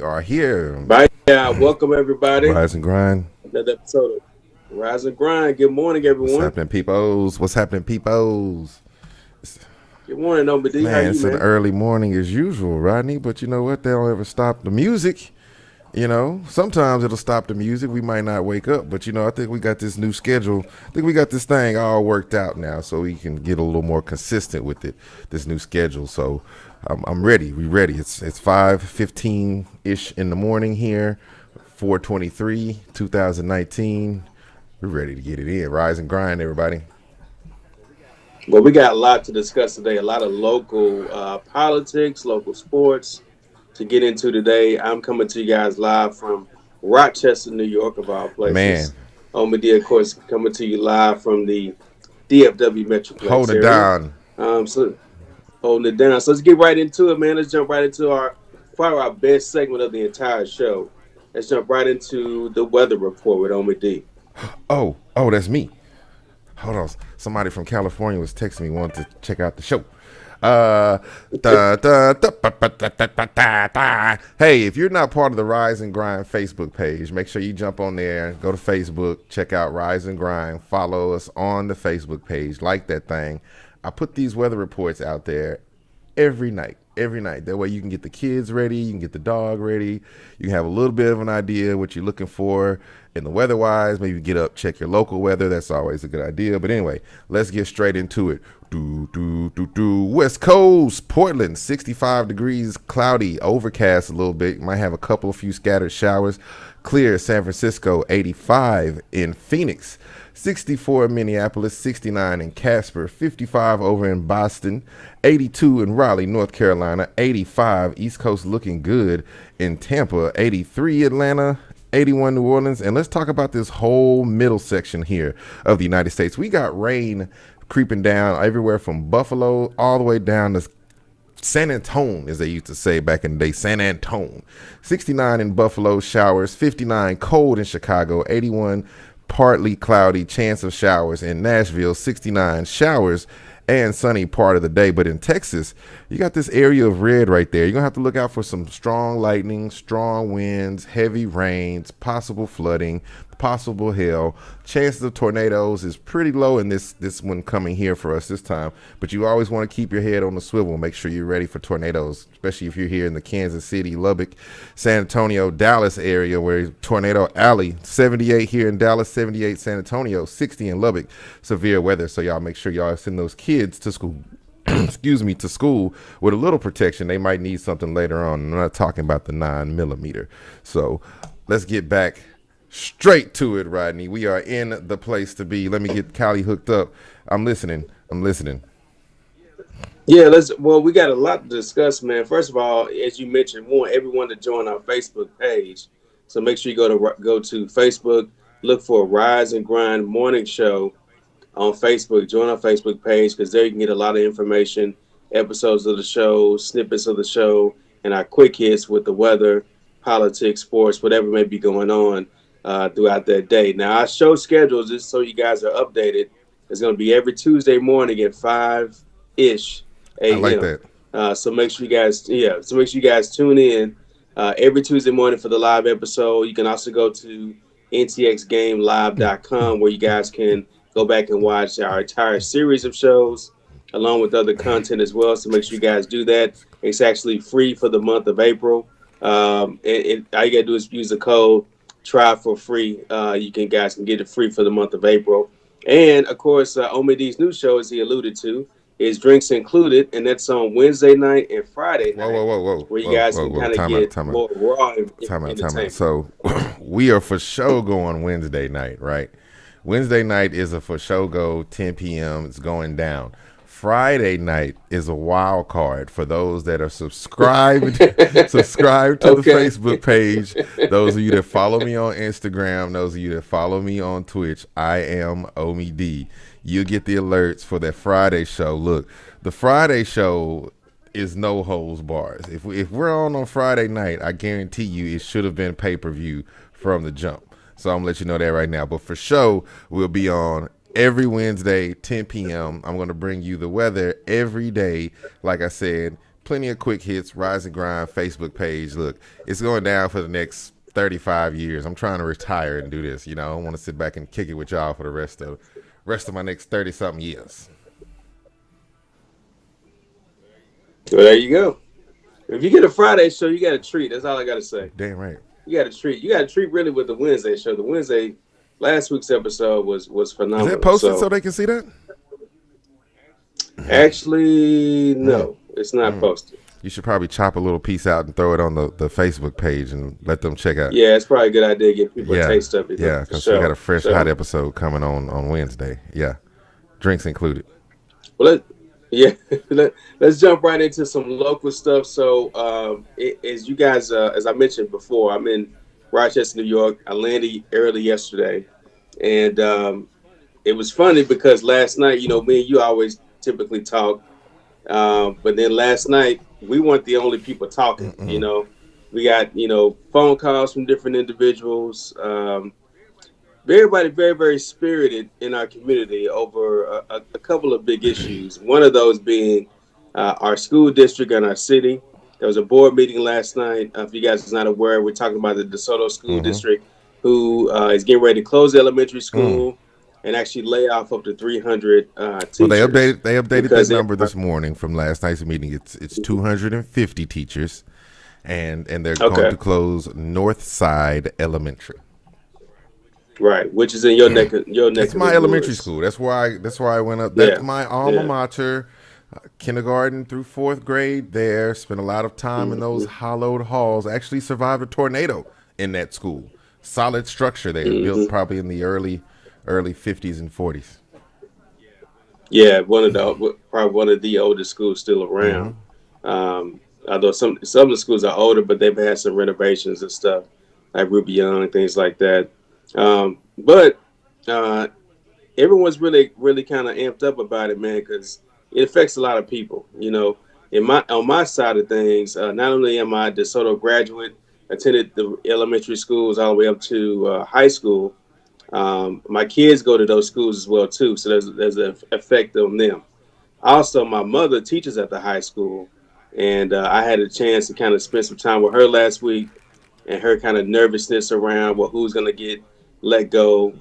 are here. Bye. Yeah, welcome everybody. Rise and grind. Another episode of Rise and Grind. Good morning, What's everyone. happening, peoples? What's happening, peoples? Good morning, OBD. How Man, you, it's an man? early morning as usual, Rodney. But you know what? They don't ever stop the music. Sometimes it'll stop the music. We might not wake up, but I think we got this new schedule. I think we got this thing all worked out now, so we can get a little more consistent with it. This new schedule. So I'm ready. We ready. It's 5:15 ish in the morning here, 4/23, 2019. We're ready to get it in. Rise and grind, everybody. Well, we got a lot to discuss today. A lot of local politics, local sports to get into today. I'm coming to you guys live from Rochester, New York, of all Man, places. OBD, of course, coming to you live from the DFW hold Metroplex it area. down. So holding it down. So let's get right into it, man. Let's jump right into probably our best segment of the entire show. Let's jump right into the weather report with OBD. Oh, that's me. Hold on. Somebody from California was texting me, wanted to check out the show. Hey, if you're not part of the Rise and Grind Facebook page, make sure you jump on there, go to Facebook, check out Rise and Grind, follow us on the Facebook page, like that thing. I put these weather reports out there every night. That way you can get the kids ready, you can get the dog ready, you can have a little bit of an idea what you're looking for in the weather-wise. Maybe get up, check your local weather. That's always a good idea. But anyway, let's get straight into it. West Coast, Portland, 65 degrees, cloudy, overcast a little bit. Might have a few scattered showers. Clear, San Francisco, 85 in Phoenix. 64 in Minneapolis, 69 in Casper, 55 over in Boston, 82 in Raleigh, North Carolina, 85 East Coast looking good in Tampa, 83 Atlanta, 81 New Orleans. And let's talk about this whole middle section here of the United States. We got rain creeping down everywhere from Buffalo all the way down to San Antone, as they used to say back in the day, San Antone. 69 in Buffalo, showers, 59 cold in Chicago, 81 partly cloudy, chance of showers in Nashville, 69 showers and sunny part of the day. But in Texas, you got this area of red right there. You're going to have to look out for some strong lightning, strong winds, heavy rains, possible flooding, possible hail. Chances of tornadoes is pretty low in this one coming here for us this time. But you always want to keep your head on the swivel. Make sure you're ready for tornadoes, especially if you're here in the Kansas City, Lubbock, San Antonio, Dallas area where Tornado Alley, 78 here in Dallas, 78 San Antonio, 60 in Lubbock. Severe weather. So y'all make sure y'all send those kids to school. To school with a little protection. They might need something later on. I'm not talking about the 9mm. So let's get back straight to it, Rodney. We are in the place to be. Let me get Callie hooked up. I'm listening. Yeah, we got a lot to discuss, man. First of all, as you mentioned, we want everyone to join our Facebook page. So make sure you go to Facebook, look for Rise and Grind Morning Show on Facebook. Join our Facebook page because there you can get a lot of information, episodes of the show, snippets of the show, and our quick hits with the weather, politics, sports, whatever may be going on throughout that day. Now, our show schedule, just so you guys are updated, is going to be every Tuesday morning at 5-ish I like a.m. that. So make sure you guys tune in every Tuesday morning for the live episode. You can also go to ntxgamelive.com where you guys can go back and watch our entire series of shows along with other content as well. So make sure you guys do that. It's actually free for the month of April. All you got to do is use the code try for free. Guys can get it free for the month of April. And of course, Omid's new show, as he alluded to, is Drinks Included, and that's on Wednesday night and Friday night, where you guys can kind of get more raw entertainment. So we are for sure going Wednesday night, right? Wednesday night is a for sure go, 10 p.m. It's going down. Friday night is a wild card for those that are subscribed to the Facebook page. Those of you that follow me on Instagram, those of you that follow me on Twitch, I am Omi D. You'll get the alerts for that Friday show. Look, the Friday show is no holds bars. If we're on Friday night, I guarantee you it should have been pay-per-view from the jump. So I'm going to let you know that right now. But for sure, we'll be on every Wednesday, 10 p.m. I'm going to bring you the weather every day. Like I said, plenty of quick hits. Rise and Grind Facebook page. Look, it's going down for the next 35 years. I'm trying to retire and do this. I don't want to sit back and kick it with y'all for the rest of my next 30 something years. Well, there you go. If you get a Friday show, you got a treat. That's all I got to say. Damn right. You got a treat. You got a treat really with the Wednesday show. The Wednesday, last week's episode was phenomenal. Is it posted so they can see that? Actually, no, it's not posted. You should probably chop a little piece out and throw it on the Facebook page and let them check out. Yeah, it's probably a good idea to get people a taste of it. Yeah, because we got a fresh, hot episode coming on Wednesday. Yeah, drinks included. Well, let's jump right into some local stuff. So, as you guys, as I mentioned before, I'm in Rochester, New York. I landed early yesterday, and it was funny because last night, me and you always typically talk, but then last night we weren't the only people talking. We got phone calls from different individuals. Everybody very, very spirited in our community over a couple of big issues. One of those being our school district and our city. There was a board meeting last night. If you guys are not aware, we're talking about the DeSoto School District, who is getting ready to close the elementary school and actually lay off up to 300 teachers. Well, they updated that number this morning from last night's meeting. It's 250 teachers, and they're going to close North Side Elementary. Right, which is in your neck. It's my elementary school. That's why I went up. That's my alma mater. Kindergarten through 4th grade there. Spent a lot of time in those hollowed halls. Actually survived a tornado in that school. Solid structure there, built probably in the early 50s and 40s. Yeah, probably one of the oldest schools still around. Although some of the schools are older, but they've had some renovations and stuff, like Ruby Young and things like that. But everyone's really, really kind of amped up about it, man, because it affects a lot of people. On my side of things, not only am I a DeSoto graduate, attended the elementary schools all the way up to high school. My kids go to those schools as well too, so there's an effect on them. Also, my mother teaches at the high school, and I had a chance to kind of spend some time with her last week, and her kind of nervousness around who's going to get let go.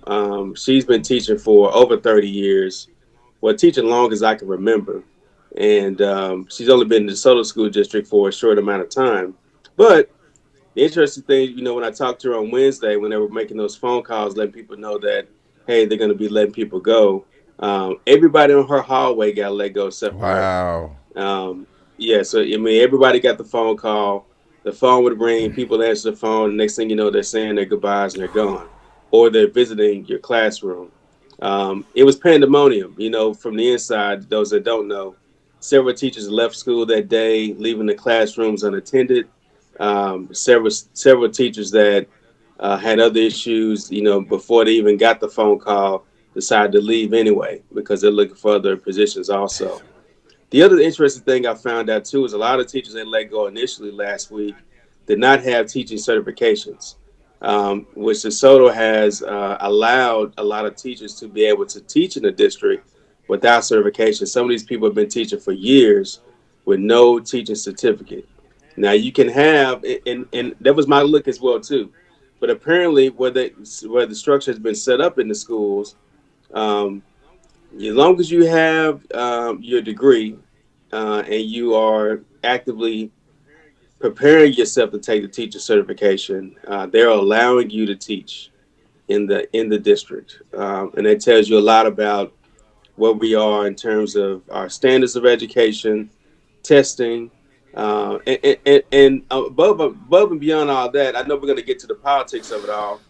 She's been teaching for over 30 years, teaching long as I can remember, and she's only been in the DeSoto School District for a short amount of time. But the interesting thing, when I talked to her on Wednesday, when they were making those phone calls, letting people know that, hey, they're going to be letting people go, everybody on her hallway got let go except for her. Wow. Yeah, so, everybody got the phone call. The phone would ring, people answer the phone, and next thing you know, they're saying their goodbyes and they're gone. Or they're visiting your classroom. It was pandemonium, from the inside. Those that don't know, several teachers left school that day, leaving the classrooms unattended. Several teachers that had other issues, before they even got the phone call, decided to leave anyway because they're looking for other positions also. The other interesting thing I found out too is a lot of teachers that let go initially last week did not have teaching certifications, which DeSoto has allowed a lot of teachers to be able to teach in the district without certification. Some of these people have been teaching for years with no teaching certificate. Now you can have, and that was my look as well too, but apparently where the structure has been set up in the schools, as long as you have your degree and you are actively preparing yourself to take the teacher certification, they're allowing you to teach in the district, and it tells you a lot about where we are in terms of our standards of education, testing, and above and beyond all that. I know we're going to get to the politics of it all,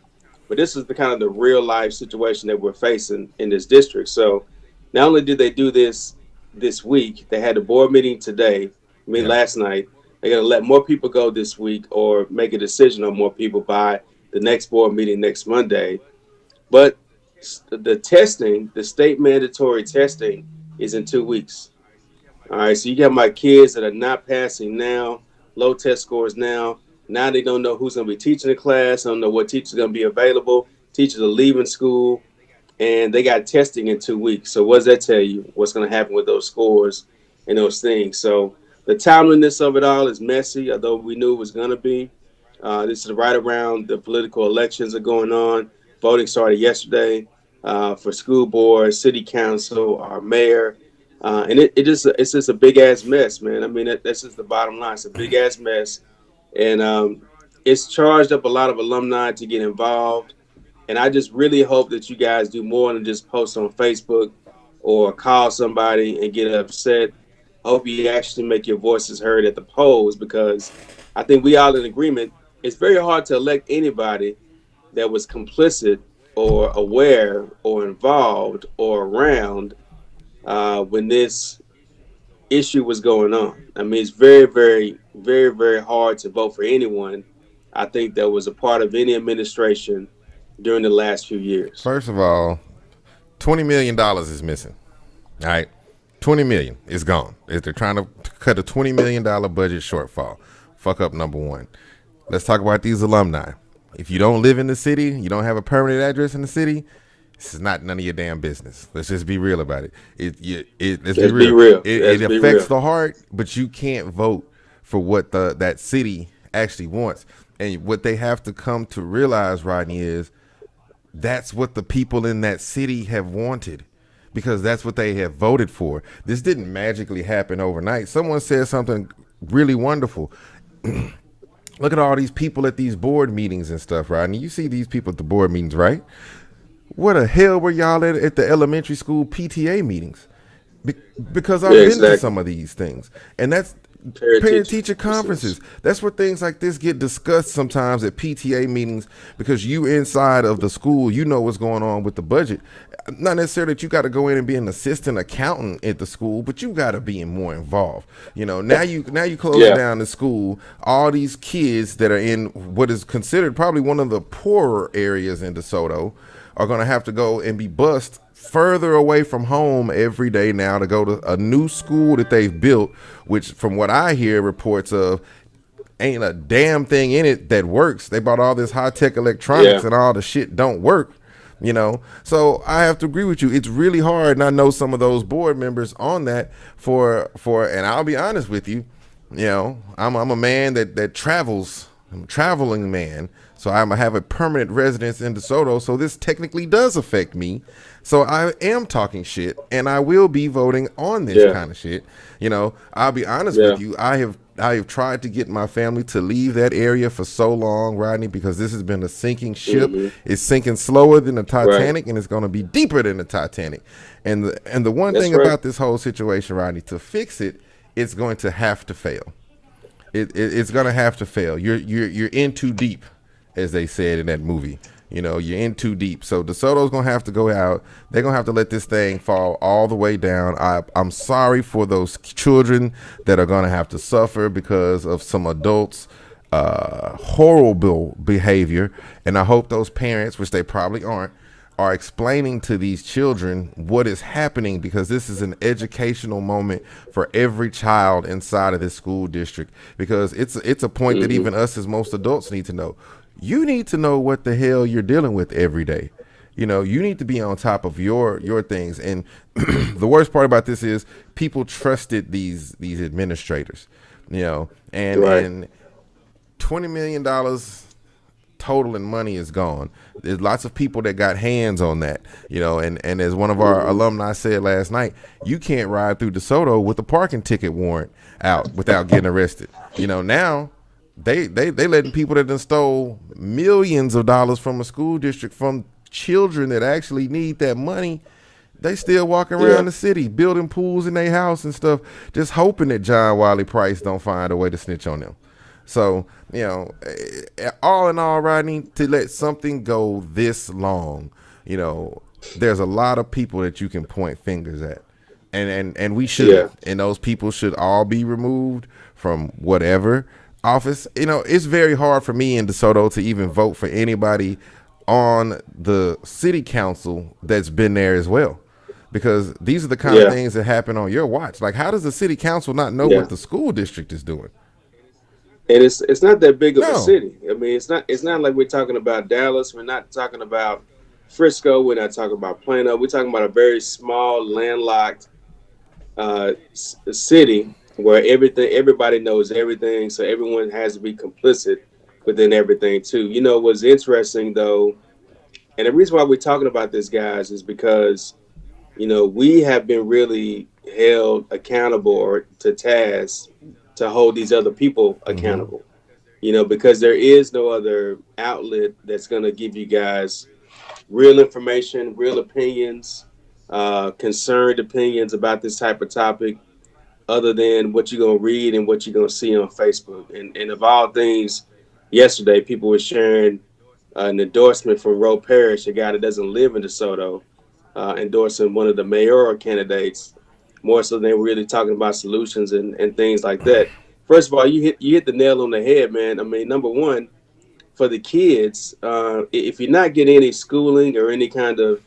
but this is the kind of the real life situation that we're facing in this district. So not only did they do this week, they had a board meeting today, last night. They're going to let more people go this week or make a decision on more people by the next board meeting next Monday. But the testing, the state mandatory testing, is in 2 weeks. All right, so you got my kids that are not passing now, low test scores now. Now they don't know who's going to be teaching the class. Don't know what teachers are going to be available. Teachers are leaving school, and they got testing in 2 weeks. So what does that tell you? What's going to happen with those scores and those things? So The timeliness of it all is messy, although we knew it was going to be. This is right around the political elections are going on. Voting started yesterday for school board, city council, our mayor, and it's just a big ass mess, man. I mean, that's just the bottom line. It's a big ass mess, and it's charged up a lot of alumni to get involved. And I just really hope that you guys do more than just post on Facebook or call somebody and get upset. I hope you actually make your voices heard at the polls, because I think we all in agreement. It's very hard to elect anybody that was complicit or aware or involved or around when this issue was going on. I mean, it's very, very, very, very hard to vote for anyone, I think, that was a part of any administration during the last few years. First of all, $20 million is missing. All right, 20 million is gone. If they're trying to cut a $20 million budget shortfall, fuck up number one. Let's talk about these alumni. If you don't live in the city, you don't have a permanent address in the city, this is not none of your damn business. Let's just be real about it. Let's be real. It affects the heart, but you can't vote for what that city actually wants. And what they have to come to realize, Rodney, is that's what the people in that city have wanted, because that's what they have voted for. This didn't magically happen overnight. Someone said something really wonderful. Look at all these people at these board meetings and stuff, Rodney. You see these people at the board meetings, right? What the hell were y'all at the elementary school PTA meetings? Because I've been to some of these things. And that's parent-teacher conferences. That's where things like this get discussed sometimes at PTA meetings, because you inside of the school, you know what's going on with the budget. Not necessarily that you got to go in and be an assistant accountant at the school, but you got to be more involved. You know, now you close down the school. All these kids that are in what is considered probably one of the poorer areas in DeSoto are going to have to go and be bused further away from home every day now to go to a new school that they've built, which from what I hear reports of ain't a damn thing in it that works. They bought all this high-tech electronics and all the shit don't work, you know. So I have to agree with you. It's really hard, and I know some of those board members on that for and I'll be honest with you, you know, I'm a man that travels. I'm a traveling man. So I have a permanent residence in DeSoto, so this technically does affect me. So I am talking shit, and I will be voting on this kind of shit. You know, I'll be honest with you. I have tried to get my family to leave that area for so long, Rodney, because this has been a sinking ship. It's sinking slower than the Titanic, and it's going to be deeper than the Titanic. And the one thing about this whole situation, Rodney, to fix it, it's going to have to fail. It's going to have to fail. You're in too deep, as they said in that movie. You know, you're in too deep. So DeSoto's going to have to go out. They're going to have to let this thing fall all the way down. I'm sorry for those children that are going to have to suffer because of some adults' horrible behavior. And I hope those parents, which they probably aren't, are explaining to these children what is happening, because this is an educational moment for every child inside of this school district, because it's a point that even us as most adults need to know. You need to know what the hell you're dealing with every day. You know, you need to be on top of your things. And the worst part about this is people trusted these administrators, you know, and $20 million total in money is gone. There's lots of people that got hands on that, you know, and as one of our alumni said last night, you can't ride through DeSoto with a parking ticket warrant out without getting arrested. You know, now they letting people that done stole millions of dollars from a school district from children that actually need that money. They still walking around the city building pools in their house and stuff, just hoping that John Wiley Price don't find a way to snitch on them. So, you know, all in all, Rodney, to let something go this long, you know, there's a lot of people that you can point fingers at. And we should. And those people should all be removed from whatever office. You know, it's very hard for me in DeSoto to even vote for anybody on the city council that's been there as well, because these are the kind of things that happen on your watch. Like, how does the city council not know what the school district is doing? And it's not that big of a city. I mean, it's not like we're talking about Dallas. We're not talking about Frisco. We're not talking about Plano. We're talking about a very small, landlocked city where everybody knows everything, so everyone has to be complicit within everything too. What's interesting though, and the reason why we're talking about this, guys, is because we have been really held accountable or to task to hold these other people Mm-hmm. accountable. Because there is no other outlet that's going to give you guys real information, real opinions, concerned opinions about this type of topic, other than what you're going to read and what you're going to see on Facebook. And of all things, yesterday people were sharing an endorsement from Roe Parrish, a guy that doesn't live in DeSoto, endorsing one of the mayoral candidates, more so than really talking about solutions and things like that. First of all, you hit the nail on the head, man. I mean, number one, for the kids, if you're not getting any schooling or any kind of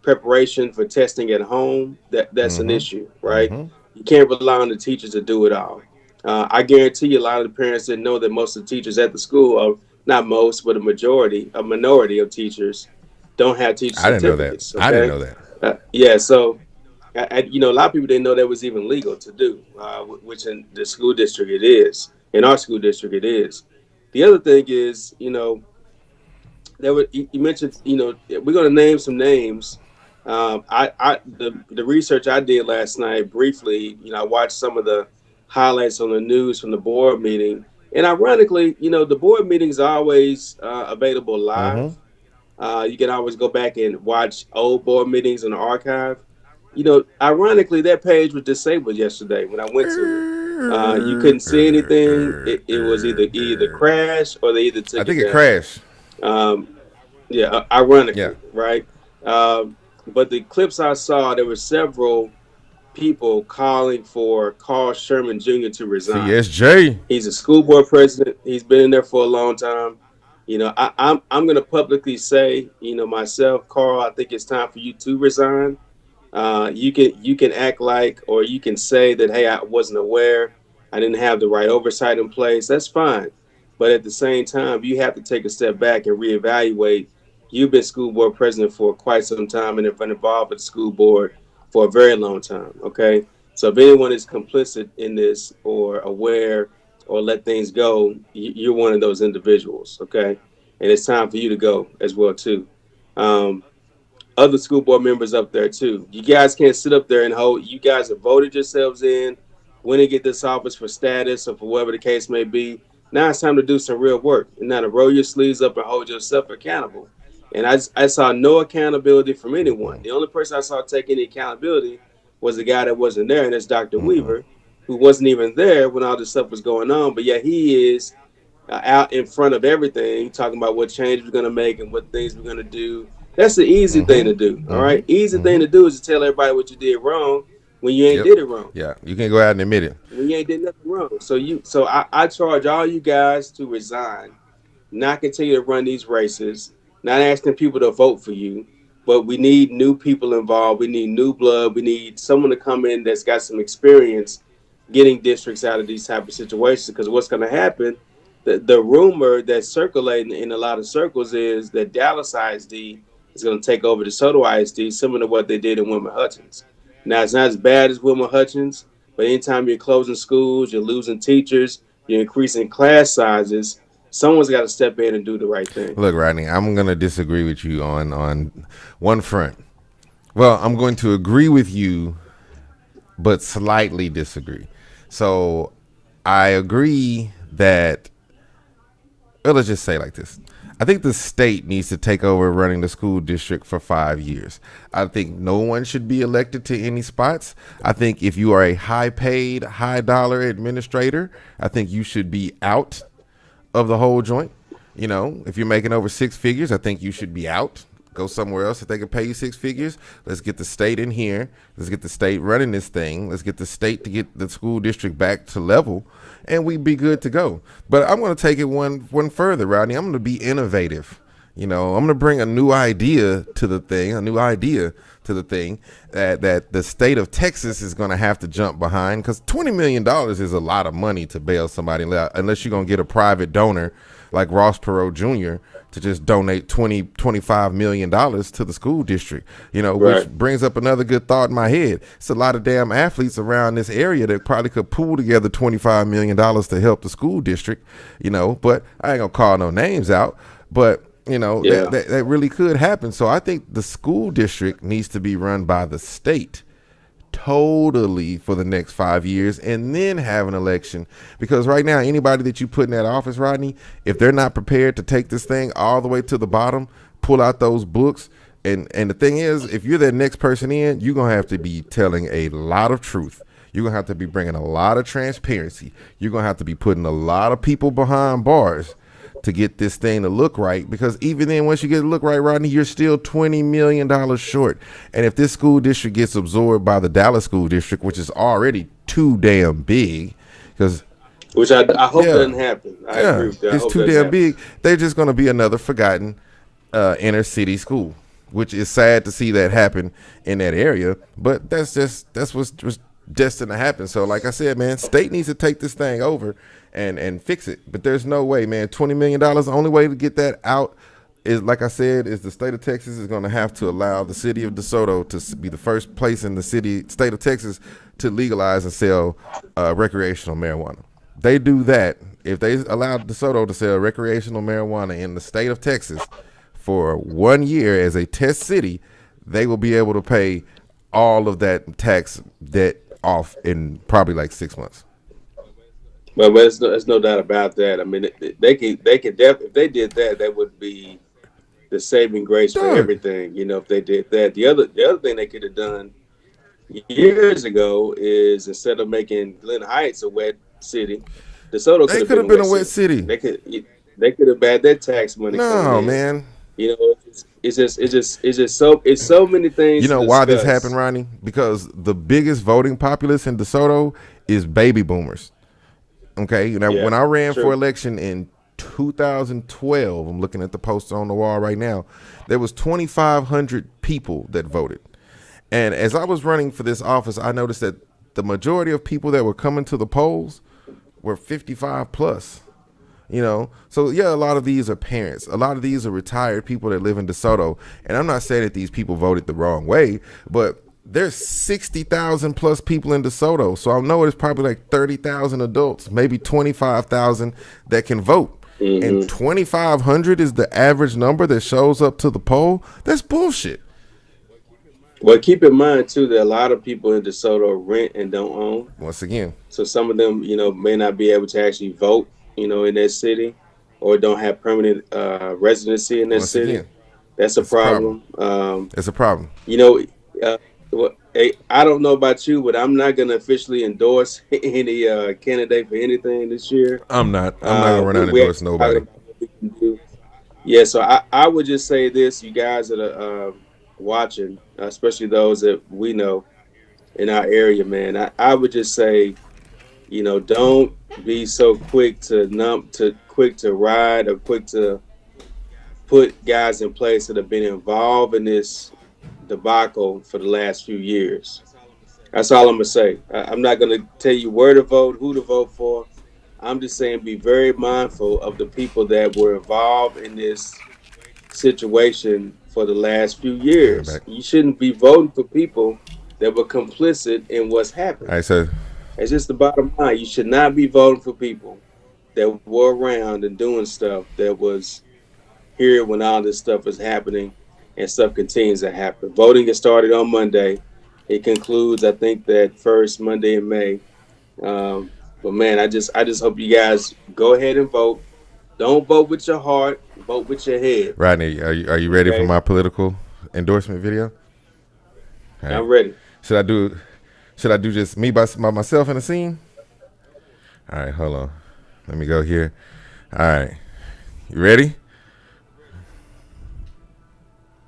preparation for testing at home, that's an Mm-hmm. issue, right? Mm-hmm. You can't rely on the teachers to do it all. I guarantee you, a lot of the parents didn't know that most of the teachers at the school, or not most, but a minority of teachers, don't have teacher I didn't know that. certificates. I didn't Okay, know that. yeah. So, a lot of people didn't know that was even legal to do, which in the school district it is. In our school district, it is. The other thing is, there were you mentioned, we're going to name some names. The research I did last night briefly, I watched some of the highlights on the news from the board meeting, and ironically, the board meetings are always available live. Mm-hmm. You can always go back and watch old board meetings in the archive. Ironically, that page was disabled yesterday when I went to it. You couldn't see anything. It was either crashed or they either I took think it it down. crashed. Um, yeah, Yeah. ironically, right? But the clips I saw, there were several people calling for Carl Sherman Jr. to resign. CSJ. He's a school board president. He's been in there for a long time. I'm going to publicly say, myself, Carl, I think it's time for you to resign. You can act like, or you can say that, hey, I wasn't aware, I didn't have the right oversight in place. That's fine, but at the same time, you have to take a step back and reevaluate. You've been school board president for quite some time and have been involved with the school board for a very long time. Okay, so if anyone is complicit in this or aware or let things go, you're one of those individuals. Okay, and it's time for you to go as well too. Um, Other school board members up there too. You guys can't sit up there and hold. You guys have voted yourselves in, when to get this office for status or for whatever the case may be. Now it's time to do some real work and now to roll your sleeves up and hold yourself accountable. And I saw no accountability from anyone. The only person I saw take any accountability was the guy that wasn't there, and that's Dr. Mm-mm. Weaver, who wasn't even there when all this stuff was going on. But yeah, he is out in front of everything, talking about what change we're going to make and what things we're going to do. That's the easy thing Mm-hmm. to do. All Mm-hmm. right, easy thing Mm-hmm. to do is to tell everybody what you did wrong when you ain't Yep. did it wrong. Yeah. You can go out and admit it. When you ain't did nothing wrong. So I charge all you guys to resign, not continue to run these races, not asking people to vote for you, but we need new people involved. We need new blood. We need someone to come in that's got some experience getting districts out of these type of situations. Because what's going to happen, the rumor that's circulating in a lot of circles is that Dallas ISD is going to take over DeSoto ISD, similar to what they did in Wilmer Hutchins. Now, it's not as bad as Wilmer Hutchins, but anytime you're closing schools, you're losing teachers, you're increasing class sizes, someone's got to step in and do the right thing. Look, Rodney, I'm gonna disagree with you on one front. Well, I'm going to agree with you, but slightly disagree. So I agree that, well, let's just say like this. I think the state needs to take over running the school district for 5 years. I think no one should be elected to any spots. I think if you are a high paid, high dollar administrator, I think you should be out of the whole joint. You know, if you're making over six figures, I think you should be out. Go somewhere else if they can pay you six figures. Let's get the state in here. Let's get the state running this thing. Let's get the state to get the school district back to level, and we'd be good to go. But I'm going to take it one further, Rodney. I'm going to be innovative. You know, I'm going to bring a new idea to the thing, that the state of Texas is going to have to jump behind, because $20 million is a lot of money to bail somebody unless you're going to get a private donor like Ross Perot Jr. to just donate $25 million to the school district, which Right. brings up another good thought in my head. It's a lot of damn athletes around this area that probably could pool together $25 million to help the school district, but I ain't gonna call no names out, but Yeah. that really could happen. So I think the school district needs to be run by the state totally for the next 5 years and then have an election, because right now anybody that you put in that office, Rodney, if they're not prepared to take this thing all the way to the bottom, pull out those books, and the thing is, if you're that next person in, you're gonna have to be telling a lot of truth. You're gonna have to be bringing a lot of transparency. You're gonna have to be putting a lot of people behind bars to get this thing to look right, because even then, once you get it to look right, Rodney, you're still $20 million short. And if this school district gets absorbed by the Dallas school district, which is already too damn big, because Which I hope doesn't happen. I agree with that. I it's hope too doesn't damn happen. big, they're just going to be another forgotten inner city school, which is sad to see that happen in that area. But that's what's destined to happen. So like I said, man, state needs to take this thing over and fix it. But there's no way, man. $20 million, the only way to get that out is, like I said, is the state of Texas is going to have to allow the city of DeSoto to be the first place in the state of Texas to legalize and sell recreational marijuana. They do that. If they allow DeSoto to sell recreational marijuana in the state of Texas for 1 year as a test city, they will be able to pay all of that tax debt off in probably like 6 months. But there's no doubt about that. I mean, they could if they did that, that would be the saving grace for Dog. everything. If they did that, the other thing they could have done years ago is, instead of making Glen Heights a wet city, DeSoto could They have could been have a been wet a wet city. city. They could have had that tax money coming No, in. man. It's so many things You to know why this happened, discuss. Ronnie? Because the biggest voting populace in DeSoto is baby boomers. Okay, Yeah, when I ran for true. election in 2012, I'm looking at the poster on the wall right now, there was 2,500 people that voted. And as I was running for this office, I noticed that the majority of people that were coming to the polls were 55 plus. So yeah, a lot of these are parents. A lot of these are retired people that live in DeSoto. And I'm not saying that these people voted the wrong way, but there's 60,000 plus people in DeSoto. So I know it's probably like 30,000 adults, maybe 25,000 that can vote. And Hmm. 2,500 is the average number that shows up to the poll. That's bullshit. Well, keep in mind too that a lot of people in DeSoto rent and don't own. Once again, So some of them, may not be able to actually vote, in that city, or don't have permanent residency in that once city. again, That's a it's a problem. problem. It's a problem. You know, I don't know about you, but I'm not going to officially endorse any candidate for anything this year. I'm not gonna run out and We endorse actually talking nobody. about what we can do. Yeah, so I would just say this, you guys that are watching, especially those that we know in our area, man. I would just say, don't be so quick to ride, or quick to put guys in place that have been involved in this debacle for the last few years. That's all I'm gonna say. I'm not gonna tell you where to vote, who to vote for. I'm just saying, be very mindful of the people that were involved in this situation for the last few Turn it years. back. You shouldn't be voting for people that were complicit in what's All happened. right, so It's just the bottom line. You should not be voting for people that were around and doing stuff that was here when all this stuff is happening, and stuff continues to happen. Voting has started on Monday. It concludes, I think, that first Monday in May. But man, I just hope you guys go ahead and vote. Don't vote with your heart. Vote with your head. Rodney, are you ready for Okay, my political endorsement video? All right. I'm ready. Should I do should I do just me by myself in the scene? All right, hold on. Let me go here. All right. You ready?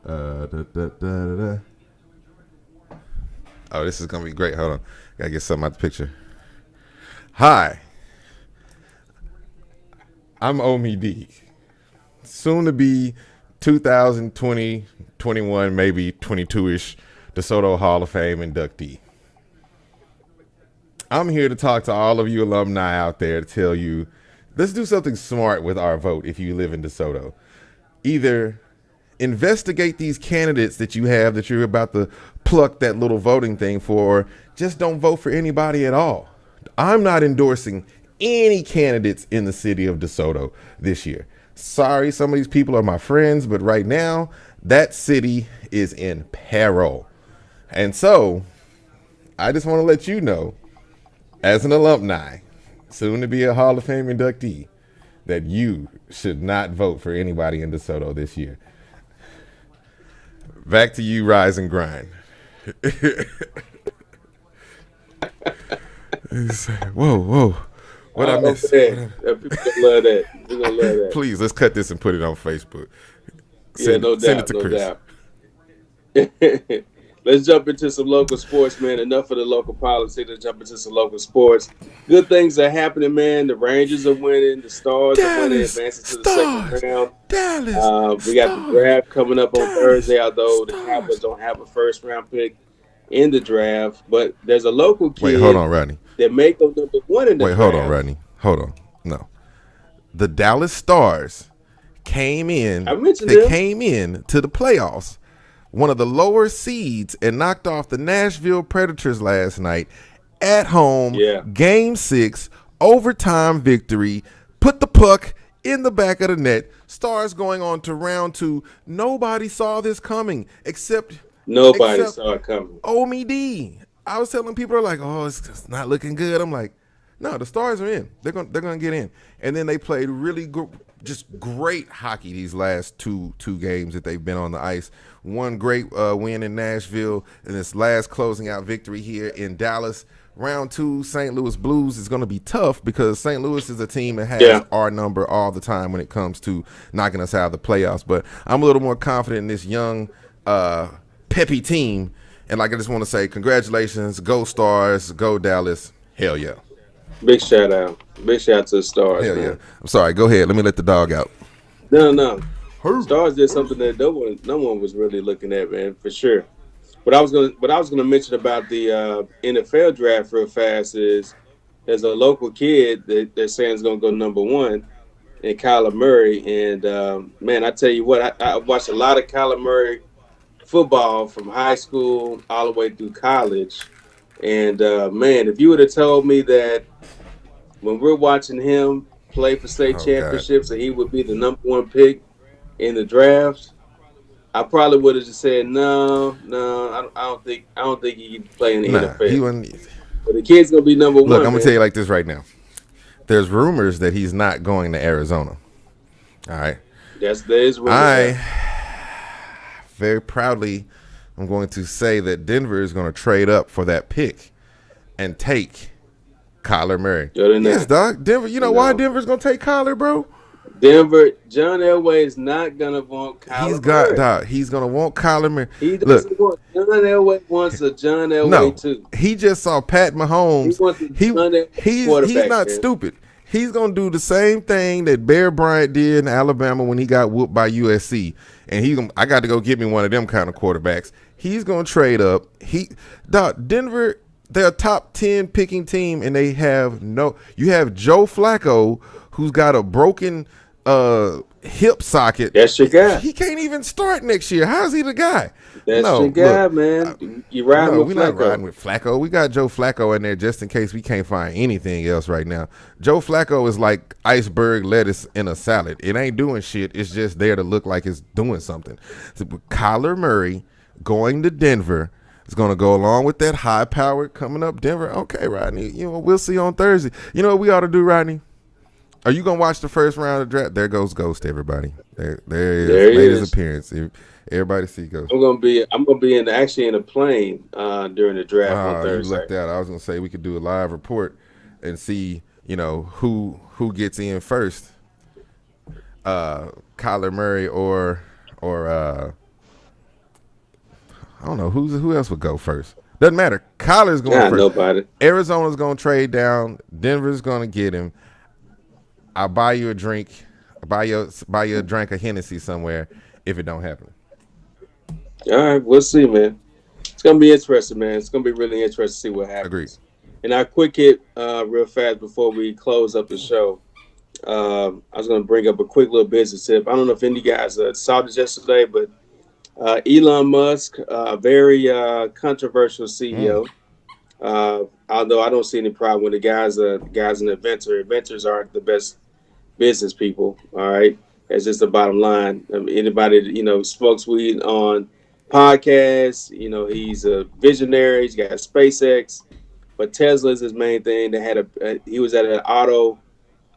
Da. Oh, this is gonna be great. Hold on. Gotta get something out the picture. Hi, I'm Omi D. Soon to be 2020, 21, maybe 22-ish DeSoto Hall of Fame inductee. I'm here to talk to all of you alumni out there to tell you, let's do something smart with our vote if you live in DeSoto. either investigate these candidates that you have that you're about to pluck that little voting thing for, or just don't vote for anybody at all. I'm not endorsing any candidates in the city of DeSoto this year. Sorry, some of these people are my friends, but right now that city is in peril. And so I just want to let you know, as an alumni, soon to be a Hall of Fame inductee, that you should not vote for anybody in DeSoto this year. Back to you, Rise and Grind. Whoa. What I missed? People gonna love that. We're gonna love that. Please, let's cut this and put it on Facebook. Send it to Chris. Let's jump into some local sports, man. Enough of the local politics. Let's jump into some local sports. Good things are happening, man. The Rangers are winning. The Stars are winning, advancing to the second round. We got the draft coming up on Thursday, although the Cowboys don't have a first-round pick in the draft. But there's a local kid. Wait, hold on, Rodney. That may go number one in the draft. Wait, hold on, Rodney. Hold on. No. The Dallas Stars came in. Came in to the playoffs, one of the lower seeds, and knocked off the Nashville Predators last night at home. Yeah. Game 6, overtime victory. Put the puck in the back of the net. Stars going on to round 2. Nobody saw this coming except saw it coming. Omi D. I was telling people, are like, oh, it's not looking good. I'm like, no, the Stars are in. They're gonna get in. And then they played really just great hockey these last two games that they've been on the ice. One great win in Nashville, and this last closing out victory here in Dallas. Round 2, St. Louis Blues is going to be tough because St. Louis is a team that has our number all the time when it comes to knocking us out of the playoffs. But I'm a little more confident in this young, peppy team. And like I just want to say, congratulations, go Stars, go Dallas, hell yeah. Big shout out to the Stars. Hell yeah. I'm sorry, go ahead. Let me let the dog out. No. Stars did something that no one was really looking at, man, for sure. What I was gonna mention about the NFL draft real fast is there's a local kid that they're saying is gonna go number 1, and Kyler Murray. And man, I tell you what, I watched a lot of Kyler Murray football from high school all the way through college. And man, if you would have told me that when we're watching him play for state championships, that he would be the number 1 pick in the draft, I probably would have just said no. I don't think he can play in the NFL. He wouldn't. But the kid's gonna be number 1. Look, I'm gonna tell you like this right now. There's rumors that he's not going to Arizona. All right. There's rumors. I very proudly, I'm going to say that Denver is going to trade up for that pick and take Kyler Murray. Yes, dog. Denver. You know why Denver's going to take Kyler, bro? Denver, John Elway is not gonna want Kyler Murray. He's gonna want Kyler Murray. He doesn't want John Elway wants a John Elway too. He just saw Pat Mahomes. He's not man. Stupid. He's gonna do the same thing that Bear Bryant did in Alabama when he got whooped by USC. And I got to go get me one of them kind of quarterbacks. He's gonna trade up. Denver, they're a top 10 picking team, and they have you have Joe Flacco, who's got a broken hip socket. That's your guy. He can't even start next year. How's he the guy? That's your guy, man. You riding with Flacco. We're not riding with Flacco. We got Joe Flacco in there just in case we can't find anything else right now. Joe Flacco is like iceberg lettuce in a salad. It ain't doing shit. It's just there to look like it's doing something. So, Kyler Murray going to Denver is going to go along with that high-powered coming up Denver. Okay, Rodney. We'll see on Thursday. You know what we ought to do, Rodney? Are you gonna watch the first round of the draft? There goes Ghost, everybody. There he made his appearance. Everybody see Ghost. I'm gonna be in a plane during the draft on Thursday. You lucked out. I was gonna say we could do a live report and see, who gets in first. Kyler Murray or I don't know who else would go first. Doesn't matter. Kyler's going first. Nobody. Arizona's gonna trade down. Denver's gonna get him. I'll buy you a drink. Buy you a drink of Hennessy somewhere if it don't happen. All right, we'll see, man. It's gonna be interesting, man. It's gonna be really interesting to see what happens. Agreed. And our quick hit, real fast before we close up the show. I was going to bring up a quick little business tip. I don't know if any of you guys saw this yesterday, but Elon Musk, very controversial Mm. CEO. Although I don't see any problem when the guy's an inventor. Inventors aren't the best business people. All right, that's just the bottom line. I mean, anybody that, smokes weed on podcasts, he's a visionary. He's got SpaceX, but Tesla is his main thing. He was at an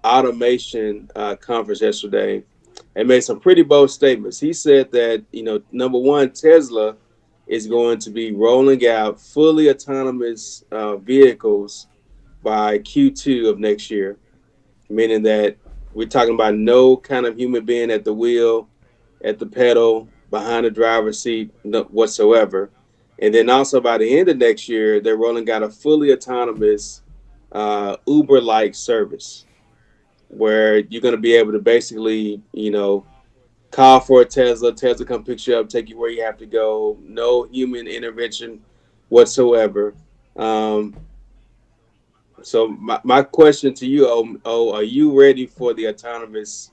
automation conference yesterday and made some pretty bold statements. He said that, number one, Tesla is going to be rolling out fully autonomous vehicles by Q2 of next year, meaning that we're talking about no kind of human being at the wheel, at the pedal, behind the driver's seat, whatsoever. And then also by the end of next year, they're rolling out a fully autonomous Uber-like service where you're going to be able to basically, call for a Tesla. Tesla come pick you up, take you where you have to go. No human intervention whatsoever. Um, so my question to you, are you ready for the autonomous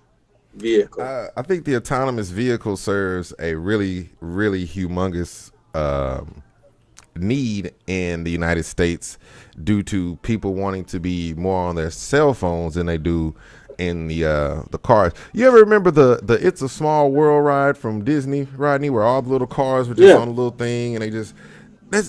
vehicle? I think the autonomous vehicle serves a really, really humongous need in the United States due to people wanting to be more on their cell phones than they do in the cars. You ever remember the It's a Small World ride from Disney, Rodney, where all the little cars were just Yeah, on a little thing and they just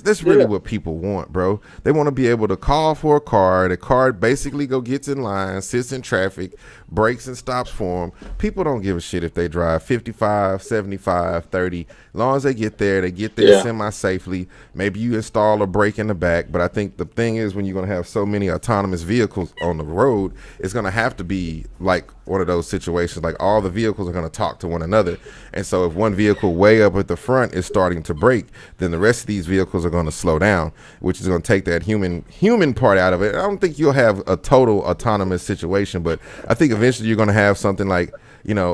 that's really yeah, what people want, bro. They want to be able to call for a car. The car basically gets in line, sits in traffic, brakes and stops for them. People don't give a shit if they drive 55, 75, 30. As long as they get there yeah, semi safely. Maybe you install a brake in the back, but I think the thing is when you're going to have so many autonomous vehicles on the road, it's going to have to be like one of those situations like all the vehicles are going to talk to one another. And so if one vehicle way up at the front is starting to brake, then the rest of these vehicles are going to slow down, which is going to take that human part out of it. I don't think you'll have a total autonomous situation, but I think eventually you're going to have something like,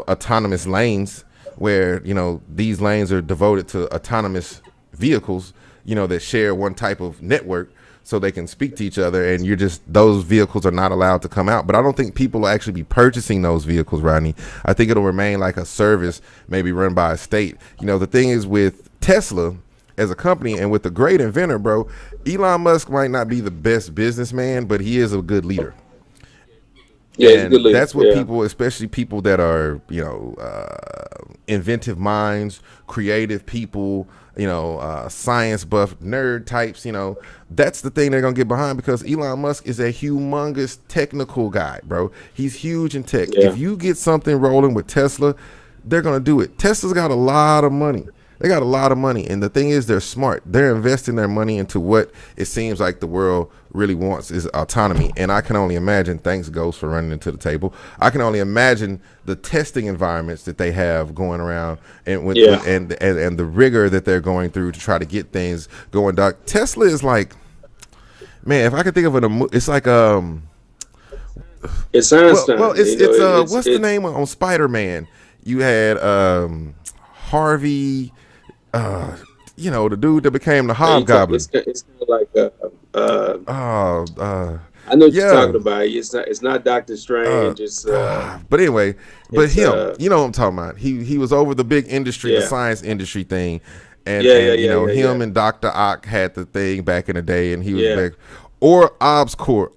autonomous lanes where, these lanes are devoted to autonomous vehicles, that share one type of network so they can speak to each other, and those vehicles are not allowed to come out. But I don't think people will actually be purchasing those vehicles, Rodney. I think it'll remain like a service maybe run by a state. The thing is with Tesla as a company and with the great inventor, bro, Elon Musk might not be the best businessman, but he is a good leader. yeah. He's a good And leader. that's what Yeah, people, especially people that are, inventive minds, creative people, science buff nerd types, that's the thing they're gonna get behind because Elon Musk is a humongous technical guy, bro. He's huge in tech. yeah, If you get something rolling with Tesla, they're gonna do it. Tesla's got a lot of money. They got a lot of money, and the thing is, they're smart. They're investing their money into what it seems like the world really wants is autonomy. And I can only imagine. Thanks, Ghost, for running into the table. I can only imagine the testing environments that they have going around, and yeah. and the rigor that they're going through to try to get things going. Doc, Tesla is like, man, if I could think of it, it's like It's well, Einstein. it's It's what's the name on Spider Man? You had Harvey, uh, the dude that became the it's Hobgoblin. it's kind of like Uh, uh, I know what you're yeah. talking about. It's not Doctor Strange. But anyway, but It's him, you know what I'm talking about. He was over the big industry, the yeah, science industry thing, and yeah, yeah, yeah, yeah, yeah, him and Doctor Ock had the thing back in the day, and he was yeah. back. Or Oscorp.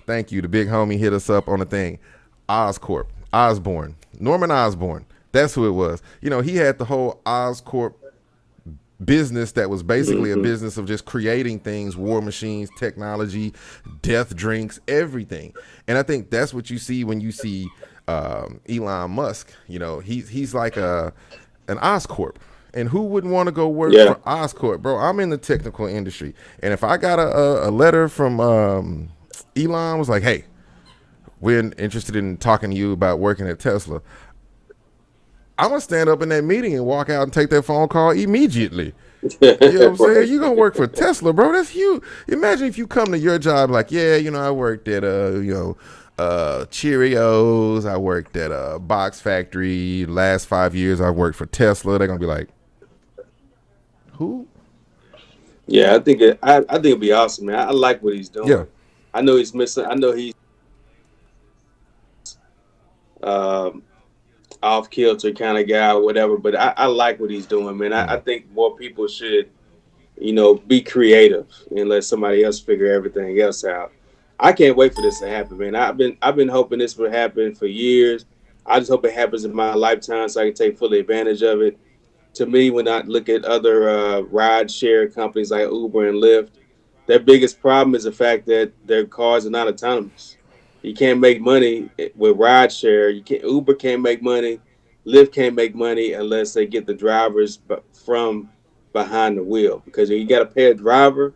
Thank you. The big homie hit us up on the thing. Oscorp, Osborne, Norman Osborne. That's who it was. He had the whole Oscorp business that was basically a Hmm. business of just creating things, war machines, technology, death drinks, everything. And I think that's what you see when you see Elon Musk. He's like an Oscorp. And who wouldn't want to go work Yeah, for Oscorp, bro? I'm in the technical industry, and if I got a letter from Elon was like, "Hey, we're interested in talking to you about working at Tesla," I'm gonna stand up in that meeting and walk out and take that phone call immediately. You know what I'm saying? right. You gonna work for Tesla, bro? That's huge. Imagine if you come to your job like, yeah, I worked at Cheerios. I worked at a box factory. Last 5 years, I worked for Tesla. They're gonna be like, who? Yeah, I think it'd be awesome, man. I like what he's Yeah, doing. I know he's missing. I know he's um, off kilter kind of guy or whatever. But I like what he's doing, man. I Mm. think more people should, be creative and let somebody else figure everything else out. I can't wait for this to happen, man. I've been hoping this would happen for years. I just hope it happens in my lifetime so I can take full advantage of it. To me, when I look at other ride share companies like Uber and Lyft, their biggest problem is the fact that their cars are not autonomous. You can't make money with ride share. You can't. Uber can't make money. Lyft can't make money unless they get the drivers from behind the wheel. Because when you got to pay a driver,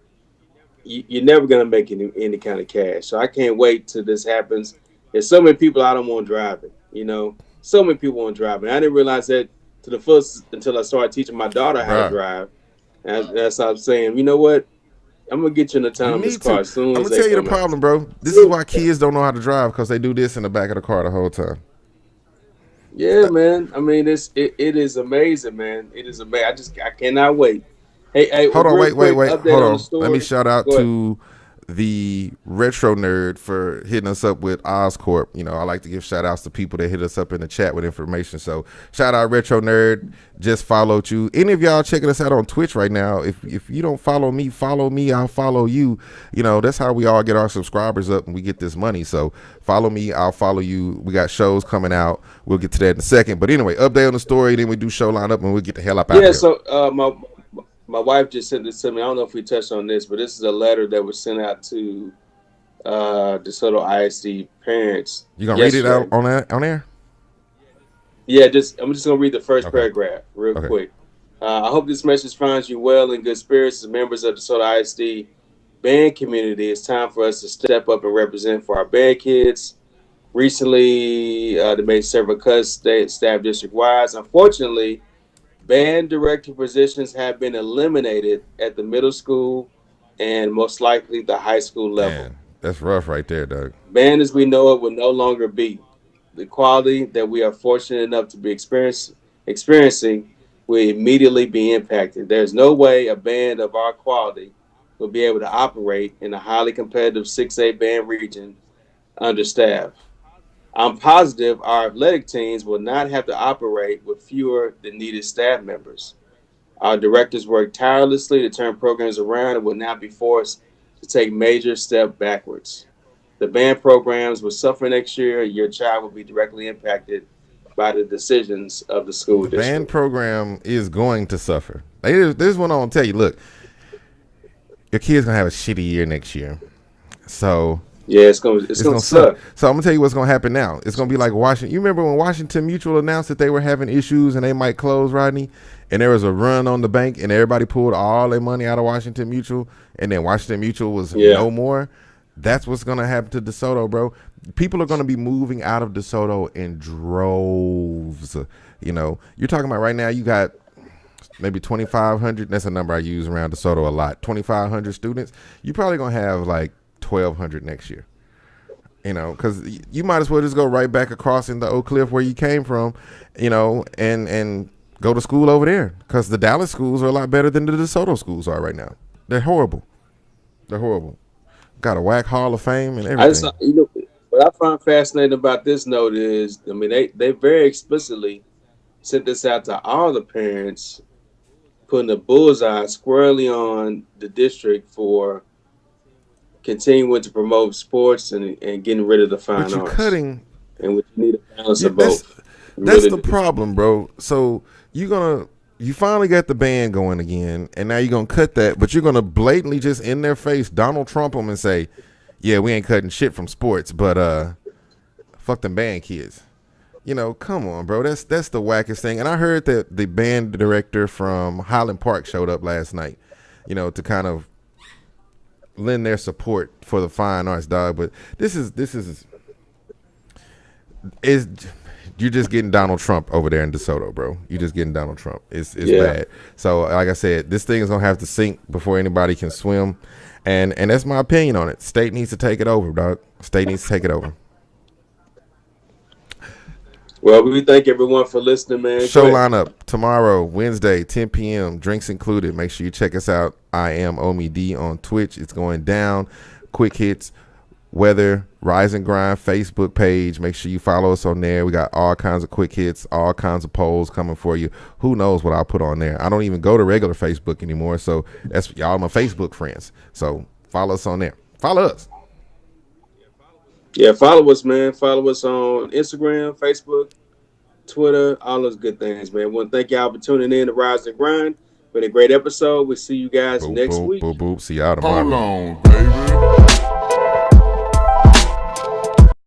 you're never gonna make any kind of cash. So I can't wait till this happens. There's so many people I don't want driving. So many people want driving. I didn't realize that to the fullest until I started teaching my daughter how to Bruh, drive. And that's how I'm saying. You know what? I'm gonna get you an you autonomous need car to. as soon I'm as gonna they tell you the come out. problem, bro. This is why kids don't know how to drive because they do this in the back of the car the whole time. Yeah, man. I mean, it is amazing, man. It is amazing. I cannot wait. Hey, Hold on, real wait, wait, quick wait. update Hold on the on. Let me story. shout out Go ahead. to the Retro Nerd for hitting us up with Oscorp. I like to give shout outs to people that hit us up in the chat with information. So shout out Retro Nerd. Just followed you. Any of y'all checking us out on Twitch right now? If you don't follow me, I'll follow you. That's how we all get our subscribers up and we get this money. So follow me, I'll follow you. We got shows coming out. We'll get to that in a second. But anyway, update on the story, then we do show lineup and we'll get the hell up out of Yeah. here. So my wife just sent this to me. I don't know if we touched on this, but this is a letter that was sent out to DeSoto ISD parents You gonna read it out yesterday. on air? Yeah, I'm just gonna read the first Okay. paragraph real Okay. quick. I hope this message finds you well in good spirits as members of the DeSoto ISD band community. It's time for us to step up and represent for our band kids. Recently, they made several cuts staff district wise. Unfortunately, band director positions have been eliminated at the middle school and most likely the high school level. Man, that's rough right there, Doug. Band as we know it will no longer be. The quality that we are fortunate enough to be experiencing will immediately be impacted. There's no way a band of our quality will be able to operate in a highly competitive 6A band region understaffed. I'm positive our athletic teams will not have to operate with fewer than needed staff members. Our directors work tirelessly to turn programs around and will not be forced to take major step backwards. The band programs will suffer next year. Your child will be directly impacted by the decisions of the school The band district. program is going to suffer. This is what I'm gonna tell you. Look, your kid's gonna have a shitty year next year. So Yeah, it's it's gonna gonna suck. suck. So I'm gonna tell you what's gonna happen now. It's gonna be like Washington. You remember when Washington Mutual announced that they were having issues and they might close, Rodney? And there was a run on the bank and everybody pulled all their money out of Washington Mutual, and then Washington Mutual was Yeah. no more. That's what's gonna happen to DeSoto, bro. People are gonna be moving out of DeSoto in droves. You're talking about right now. You got maybe 2,500. That's a number I use around DeSoto a lot. 2,500 students. You're probably gonna have like 1,200 next year. Because you might as well just go right back across in the Oak Cliff where you came from, and go to school over there. Because the Dallas schools are a lot better than the DeSoto schools are right now. They're horrible. They're horrible. Got a whack Hall of Fame and I just everything. what I find fascinating about this note is, I mean, they very explicitly sent this out to all the parents, putting a bullseye squarely on the district for continuing to promote sports and getting rid of the But fine you're arts. cutting. And we need a balance Yeah, of both. We that's really the do. problem, bro. So you finally got the band going again, and now you're gonna cut that, but you're gonna blatantly just in their face Donald Trump them and say, "Yeah, we ain't cutting shit from sports, but fuck them band kids." Come on, bro. That's the wackest thing. And I heard that the band director from Highland Park showed up last night, to kind of lend their support for the fine arts, dog. But this is you're just getting Donald Trump over there in DeSoto, bro. You're just getting Donald Trump. It's Yeah. bad. So like I said, this thing is gonna have to sink before anybody can swim. And that's my opinion on it. State needs to take it over, dog. State needs to take it over. Well, we thank everyone for listening, man. Go Show ahead. lineup tomorrow, Wednesday, 10 p.m. Drinks included. Make sure you check us out. I am Omi D on Twitch. It's going down. Quick hits. Weather, Rise and Grind Facebook page. Make sure you follow us on there. We got all kinds of quick hits, all kinds of polls coming for you. Who knows what I'll put on there? I don't even go to regular Facebook anymore, so that's y'all my Facebook friends. So follow us on there. Follow us. Yeah, follow us, man. Follow us on Instagram, Facebook, Twitter, all those good things, man. Want to thank y'all for tuning in to Rise and Grind. Been a great episode. We'll see you guys Boop, next boop, week. boop, boop. See y'all tomorrow. Hold on, baby.